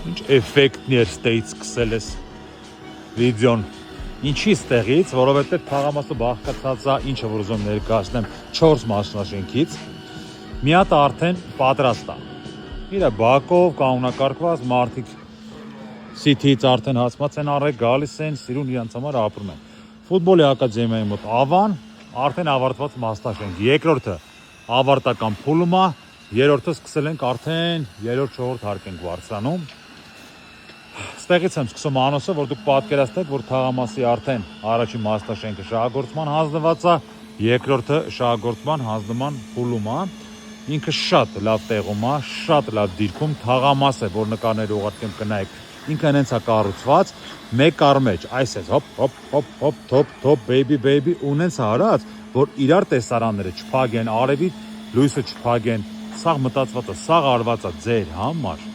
Ինչ էֆեկտն էր ստեից սկսել ես վիդեոն։ Ինչի ստեղից, որովհետև թաղամասը բաղկացած է, ինչը որ ուզում ներկայացնեմ 4 մասնաշենքից, մի հատ արդեն պատրաստ է։ Իր բակով կանոնակարգված մարդիկ City-ից արդեն հացված են առել, գալիս են, սիրուն իրանց համար ապրում են։ Ֆուտբոլի ակադեմիայի մոտ Ավան, արդեն ավարտված մասնաշենք։ Երկրորդը ավարտական փուլում է, երրորդը սկսել ենք արդեն 3-4 հարկ ենք բարձրանում։ Ստեղից եմ սկսում անոսը, որ դուք պատկերացնեք, որ թաղամասի արդեն առաջին մասնաշենքը շահագործման հանձնված է, երկրորդը շահագործման հանձնման փուլում է։ Ինքը շատ լավ տեղում է, շատ լավ դիրքում, թաղամաս է, որ նկարները ուղարկեմ կնայեք, ինքը հենց է կառուցված, մեկ առ մեջ, այս է, հոպ, հոպ, հոպ, հոպ, թոп, թոп, baby, ունենց հարած, որ իրար տեսարանները չփագեն, արևի լույսը չփագեն, սաղ մտածված է, սաղ արված է ձեր համար։